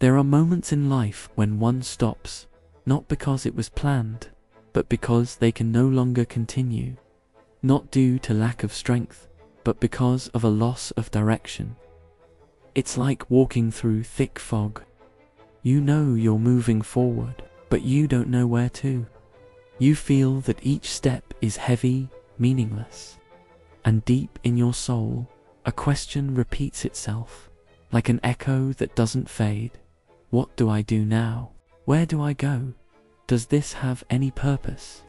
There are moments in life when one stops, not because it was planned, but because they can no longer continue. Not due to lack of strength, but because of a loss of direction. It's like walking through thick fog. You know you're moving forward, but you don't know where to. You feel that each step is heavy, meaningless. And deep in your soul, a question repeats itself, like an echo that doesn't fade. What do I do now? Where do I go? Does this have any purpose?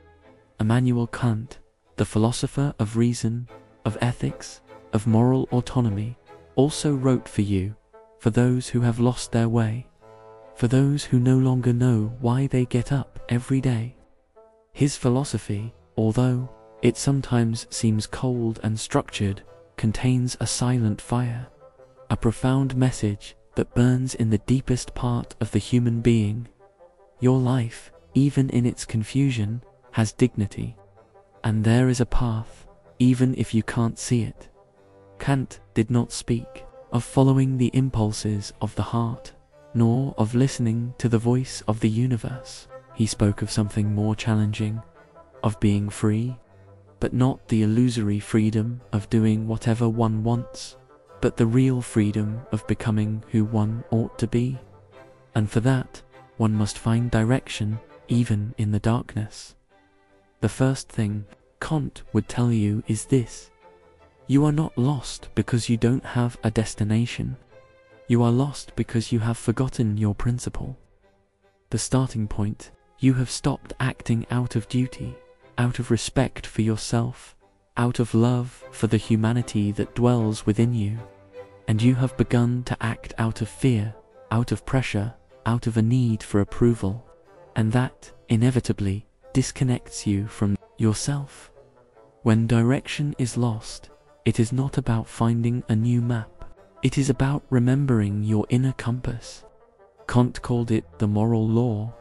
Immanuel Kant, the philosopher of reason, of ethics, of moral autonomy, also wrote for you, for those who have lost their way, for those who no longer know why they get up every day. His philosophy, although it sometimes seems cold and structured, contains a silent fire, a profound message that burns in the deepest part of the human being. Your life, even in its confusion, has dignity. And there is a path, even if you can't see it. Kant did not speak of following the impulses of the heart, nor of listening to the voice of the universe. He spoke of something more challenging, of being free, but not the illusory freedom of doing whatever one wants, but the real freedom of becoming who one ought to be. And for that, one must find direction even in the darkness. The first thing Kant would tell you is this: you are not lost because you don't have a destination. You are lost because you have forgotten your principle. The starting point: you have stopped acting out of duty, out of respect for yourself, out of love for the humanity that dwells within you, and you have begun to act out of fear, out of pressure, out of a need for approval, and that, inevitably, disconnects you from yourself. When direction is lost, it is not about finding a new map. It is about remembering your inner compass. Kant called it the moral law,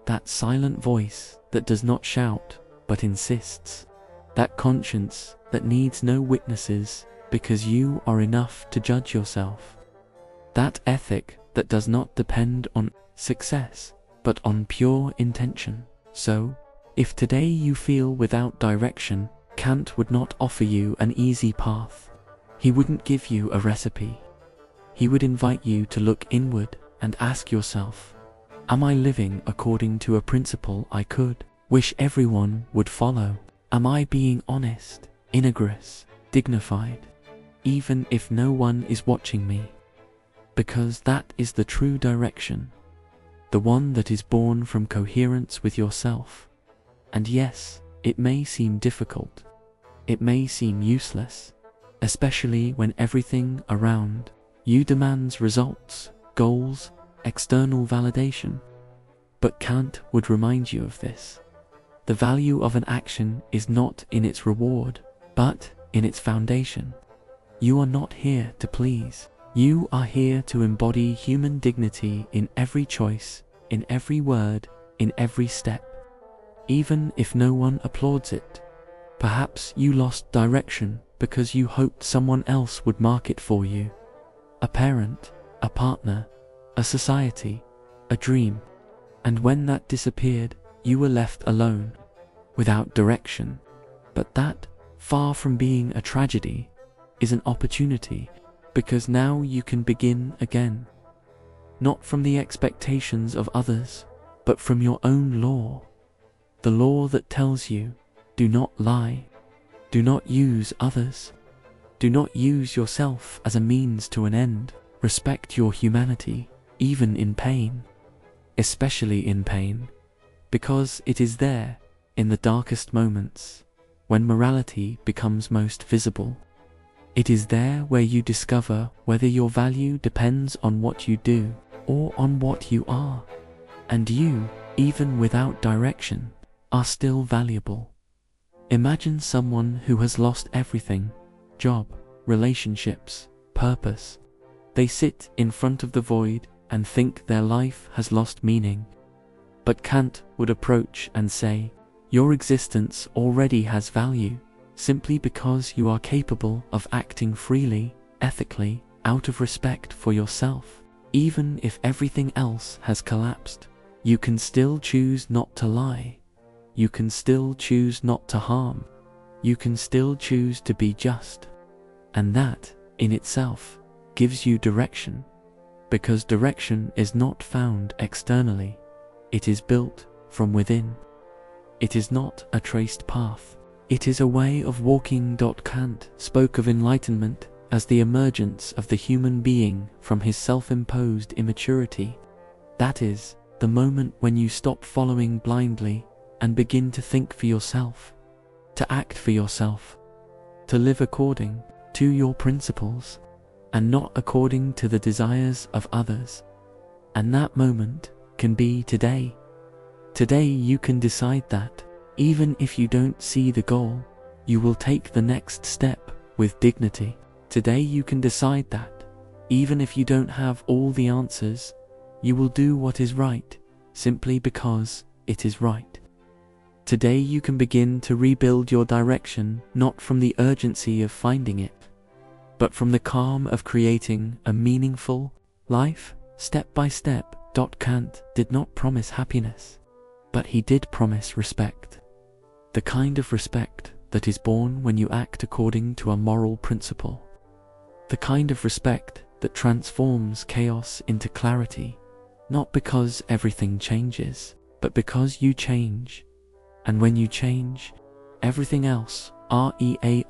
that silent voice that does not shout but insists, that conscience that needs no witnesses because you are enough to judge yourself, that ethic that does not depend on success but on pure intention. So, if today you feel without direction, Kant would not offer you an easy path. He wouldn't give you a recipe. He would invite you to look inward and ask yourself, am I living according to a principle I could wish everyone would follow? Am I being honest, integrous, dignified, even if no one is watching me? Because that is the true direction, the one that is born from coherence with yourself. And yes, it may seem difficult. It may seem useless, especially when everything around you demands results, goals, external validation. But Kant would remind you of this. The value of an action is not in its reward, but in its foundation. You are not here to please. You are here to embody human dignity in every choice, in every word, in every step. Even if no one applauds it. Perhaps you lost direction because you hoped someone else would mark it for you. A parent, a partner, a society, a dream. And when that disappeared, you were left alone, without direction. But that, far from being a tragedy, is an opportunity, because now you can begin again. Not from the expectations of others, but from your own law. The law that tells you, do not lie, do not use others, do not use yourself as a means to an end, respect your humanity, even in pain, especially in pain, because it is there, in the darkest moments, when morality becomes most visible. It is there where you discover whether your value depends on what you do, or on what you are, and you, even without direction, are still valuable. Imagine someone who has lost everything: job, relationships, purpose. They sit in front of the void and think their life has lost meaning. But Kant would approach and say, your existence already has value, simply because you are capable of acting freely, ethically, out of respect for yourself. Even if everything else has collapsed, you can still choose not to lie. You can still choose not to harm. You can still choose to be just. And that, in itself, gives you direction. Because direction is not found externally. It is built from within. It is not a traced path. It is a way of walking. Kant spoke of enlightenment as the emergence of the human being from his self-imposed immaturity. That is, the moment when you stop following blindly and begin to think for yourself, to act for yourself, to live according to your principles, and not according to the desires of others. And that moment can be today. Today you can decide that, even if you don't see the goal, you will take the next step with dignity. Today you can decide that, even if you don't have all the answers, you will do what is right, simply because it is right. Today you can begin to rebuild your direction, not from the urgency of finding it, but from the calm of creating a meaningful life, step by step. Kant did not promise happiness, but he did promise respect. The kind of respect that is born when you act according to a moral principle. The kind of respect that transforms chaos into clarity, not because everything changes, but because you change. And when you change, everything else, rearranges.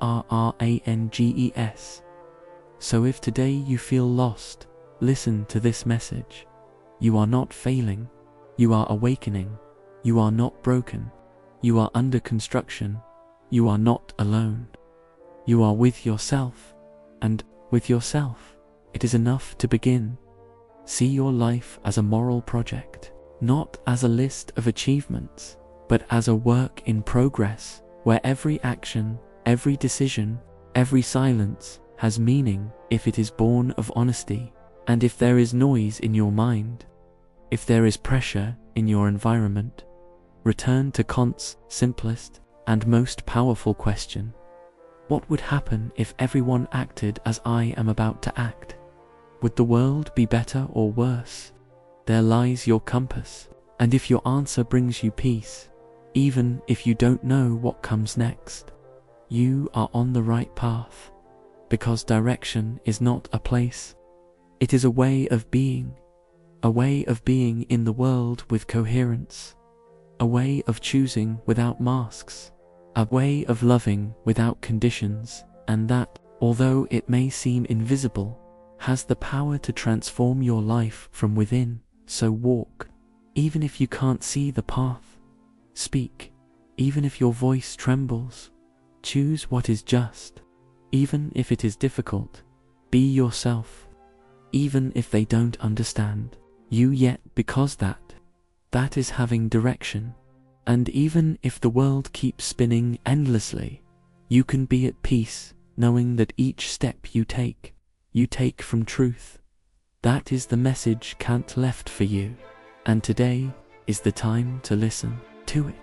So if today you feel lost, listen to this message. You are not failing. You are awakening. You are not broken. You are under construction. You are not alone. You are with yourself. And with yourself, it is enough to begin. See your life as a moral project, not as a list of achievements, but as a work in progress, where every action, every decision, every silence has meaning if it is born of honesty. And if there is noise in your mind, if there is pressure in your environment, return to Kant's simplest and most powerful question. What would happen if everyone acted as I am about to act? Would the world be better or worse? There lies your compass, and if your answer brings you peace, even if you don't know what comes next, you are on the right path, because direction is not a place. It is a way of being in the world with coherence, a way of choosing without masks, a way of loving without conditions, and that, although it may seem invisible, has the power to transform your life from within. So walk, even if you can't see the path. Speak, even if your voice trembles. Choose what is just, even if it is difficult. Be yourself, even if they don't understand you yet, because that is having direction. And even if the world keeps spinning endlessly, you can be at peace, knowing that each step you take from truth. That is the message Kant left for you, and today is the time to listen to it.